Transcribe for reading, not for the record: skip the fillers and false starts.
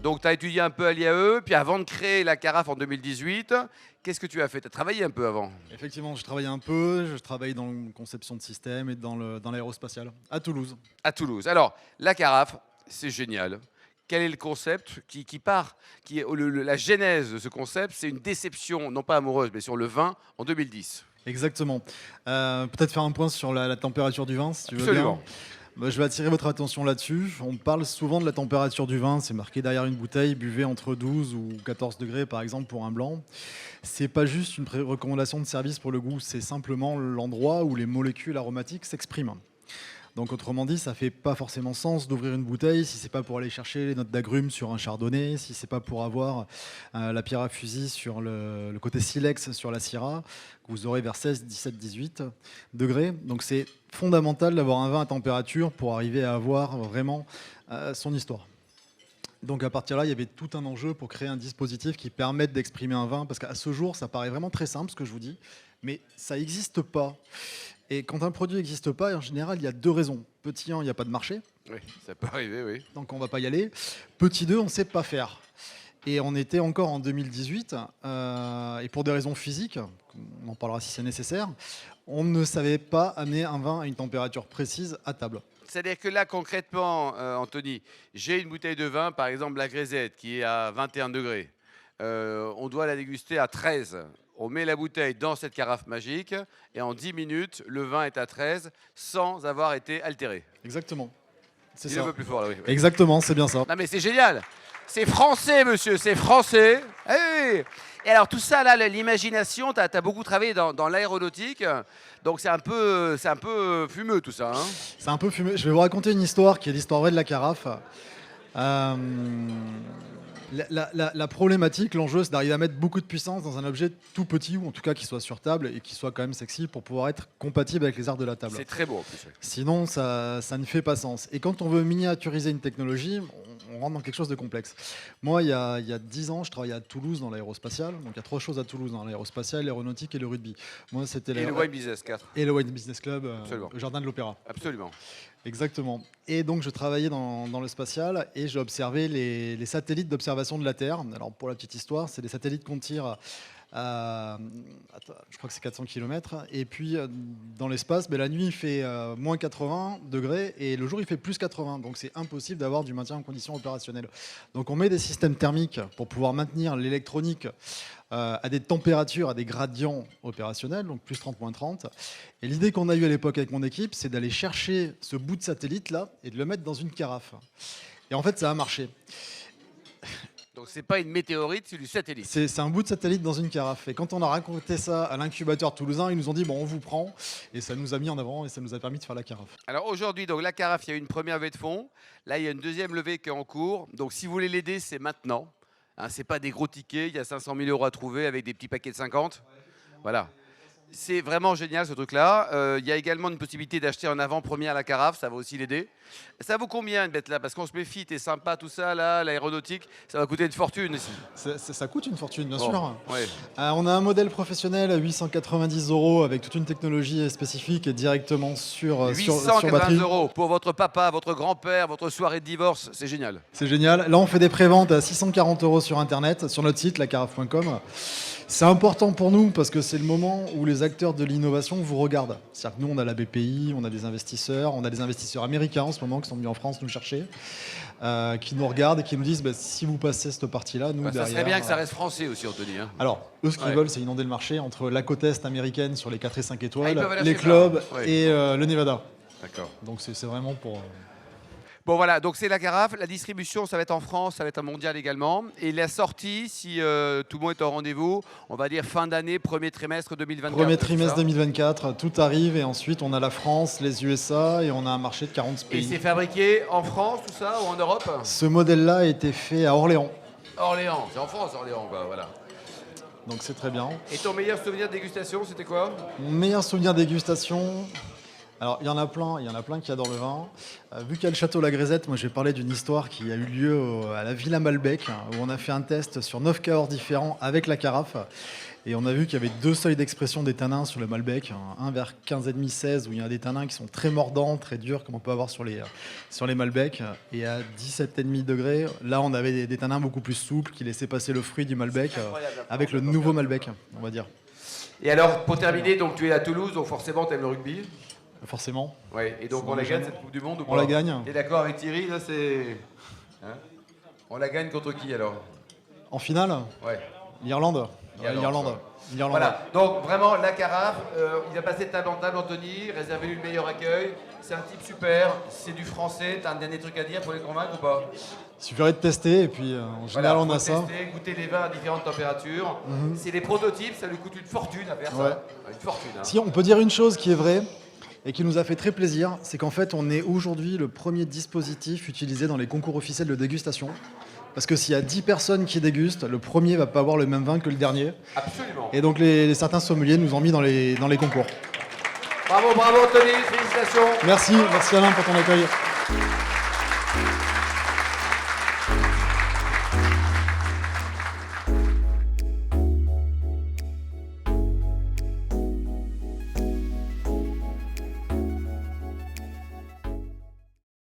Donc, tu as étudié un peu à l'IAE, puis avant de créer la carafe en 2018, qu'est-ce que tu as fait? Tu as travaillé un peu avant? Effectivement, je travaille un peu, je travaille dans la conception de systèmes et dans l'aérospatial, à Toulouse. À Toulouse. Alors, la carafe, c'est génial. Quel est le concept qui part la genèse de ce concept, c'est une déception, non pas amoureuse, mais sur le vin en 2010. Exactement. Peut-être faire un point sur la température du vin, si tu veux bien. Absolument. Bah, je vais attirer votre attention là-dessus. On parle souvent de la température du vin, c'est marqué derrière une bouteille, buvez entre 12 ou 14 degrés par exemple pour un blanc. C'est pas juste une recommandation de service pour le goût, c'est simplement l'endroit où les molécules aromatiques s'expriment. Donc autrement dit, ça fait pas forcément sens d'ouvrir une bouteille si c'est pas pour aller chercher les notes d'agrumes sur un chardonnay, si c'est pas pour avoir la pierre à fusil sur le côté silex sur la syrah, que vous aurez vers 16, 17, 18 degrés. Donc c'est fondamental d'avoir un vin à température pour arriver à avoir vraiment son histoire. Donc à partir de là, il y avait tout un enjeu pour créer un dispositif qui permette d'exprimer un vin, parce qu'à ce jour, ça paraît vraiment très simple ce que je vous dis, mais ça n'existe pas. Et quand un produit n'existe pas, en général, il y a deux raisons. Petit 1, il n'y a pas de marché, Oui, ça peut arriver, oui. donc on ne va pas y aller. Petit 2, on ne sait pas faire. Et on était encore en 2018, et pour des raisons physiques, on en parlera si c'est nécessaire, on ne savait pas amener un vin à une température précise à table. C'est-à-dire que là, concrètement, Anthony, j'ai une bouteille de vin, par exemple la Grisette, qui est à 21 degrés. On doit la déguster à 13. On met la bouteille dans cette carafe magique et en 10 minutes, le vin est à 13 sans avoir été altéré. Exactement. C'est Dis-le un ça. peu plus fort là, oui. Exactement, c'est bien ça. Non mais c'est génial. C'est français, monsieur, c'est français. Eh oui. Et alors tout ça, là, l'imagination, tu as beaucoup travaillé dans l'aéronautique, donc c'est un peu fumeux tout ça. Hein. C'est un peu fumé. Je vais vous raconter une histoire qui est l'histoire vraie de la carafe. Euh, la problématique, l'enjeu, c'est d'arriver à mettre beaucoup de puissance dans un objet tout petit, ou en tout cas qui soit sur table et qui soit quand même sexy pour pouvoir être compatible avec les arts de la table. C'est très beau en plus. Sinon, ça ne fait pas sens. Et quand on veut miniaturiser une technologie, on rentre dans quelque chose de complexe. Moi, il y a 10 ans, je travaillais à Toulouse dans l'aérospatial. Donc il y a trois choses à Toulouse dans l'aérospatial, l'aéronautique et le rugby. Moi, c'était Et le Wine Business 4. et le Wine Business Club, Absolument. le Jardin de l'Opéra. Absolument. Exactement. Et donc je travaillais dans le spatial et j'ai observé les satellites d'observation de la Terre. Alors pour la petite histoire, c'est des satellites qu'on tire à, je crois que c'est 400 km. Et puis dans l'espace, la nuit il fait moins 80 degrés et le jour il fait plus 80. Donc c'est impossible d'avoir du maintien en conditions opérationnelles. Donc on met des systèmes thermiques pour pouvoir maintenir l'électronique à des températures, à des gradients opérationnels, donc plus 30, moins 30. Et l'idée qu'on a eue à l'époque avec mon équipe, c'est d'aller chercher ce bout de satellite-là et de le mettre dans une carafe. Et en fait, ça a marché. Donc c'est pas une météorite, c'est du satellite. C'est un bout de satellite dans une carafe. Et quand on a raconté ça à l'incubateur toulousain, ils nous ont dit, bon, on vous prend. Et ça nous a mis en avant et ça nous a permis de faire la carafe. Alors aujourd'hui, donc la carafe, il y a eu une première levée de fonds. Là, il y a une deuxième levée qui est en cours. Donc si vous voulez l'aider, c'est maintenant. Hein, c'est pas des gros tickets. Il y a 500 000 € à trouver avec des petits paquets de 50. Voilà. C'est vraiment génial ce truc-là. Il y a également une possibilité d'acheter en avant-première la carafe, ça va aussi l'aider. Ça vaut combien une bête là? Parce qu'on se méfie, t'es sympa tout ça là, l'aéronautique, ça va coûter une fortune ici. Ça coûte une fortune, bien Bon, sûr. ouais. On a un modèle professionnel à 890 € avec toute une technologie spécifique et directement sur batterie. 880 € pour votre papa, votre grand-père, votre soirée de divorce, c'est génial. C'est génial. Là, on fait des préventes à 640 € sur Internet, sur notre site, lacarafe.com. C'est important pour nous parce que c'est le moment où les acteurs de l'innovation vous regardent. C'est-à-dire que nous, on a la BPI, on a des investisseurs américains en ce moment qui sont venus en France nous chercher, qui nous regardent et qui nous disent si vous passez cette partie-là, nous derrière... Ça serait bien que ça reste français aussi, Anthony. Hein. Alors, eux, ce qu'ils veulent, c'est inonder le marché entre la côte est américaine sur les 4 et 5 étoiles, peuvent les lâcher clubs plein. et le Nevada. D'accord. Donc c'est vraiment pour... Bon voilà, donc c'est la carafe. La distribution, ça va être en France, ça va être un mondial également. Et la sortie, si tout le monde est au rendez-vous, on va dire fin d'année, premier trimestre 2024. Premier trimestre 2024, tout arrive et ensuite on a la France, les USA et on a un marché de 40 Et pays. c'est fabriqué en France, tout ça, ou en Europe? Ce modèle-là a été fait à Orléans. Orléans, c'est en France, Orléans, quoi, voilà. Donc c'est très bien. Et ton meilleur souvenir de dégustation, c'était quoi? Mon meilleur souvenir de dégustation... Alors, il y en a plein qui adorent le vin. Vu qu'il y a le château La Grisette, moi je vais parler d'une histoire qui a eu lieu à la Villa Malbec, où on a fait un test sur 9 cahors différents avec la carafe. Et on a vu qu'il y avait 2 seuils d'expression des tanins sur le Malbec, un vers 15,5-16 où il y a des tanins qui sont très mordants, très durs comme on peut avoir sur les Malbec, et à 17,5 degrés, là on avait des tanins beaucoup plus souples qui laissaient passer le fruit du Malbec avec le nouveau Malbec, on va dire. Et alors, pour terminer, donc tu es à Toulouse, donc forcément tu aimes le rugby. Forcément. Ouais, et donc on la gagne cette Coupe du Monde ou pas? On la gagne. T'es d'accord avec Thierry là, c'est... Hein, on la gagne contre qui alors? En finale, Ouais. l'Irlande. L'Irlande. L'Irlande. Voilà, donc vraiment la carafe, il va passer de table en table, Anthony, réservez-lui le meilleur accueil. C'est un type super, c'est du français, t'as un dernier truc à dire pour les convaincre ou pas? Il suffirait de tester et puis en général on a ça. Tester, goûter les vins à différentes températures. C'est des prototypes, ça lui coûte une fortune à faire ça. Une fortune. Hein. Si on peut dire une chose qui est vraie et qui nous a fait très plaisir, c'est qu'en fait on est aujourd'hui le premier dispositif utilisé dans les concours officiels de dégustation. Parce que s'il y a 10 personnes qui dégustent, le premier va pas avoir le même vin que le dernier. Absolument. Et donc certains sommeliers nous ont mis dans les concours. Bravo Anthony, félicitations. Merci Alain pour ton accueil.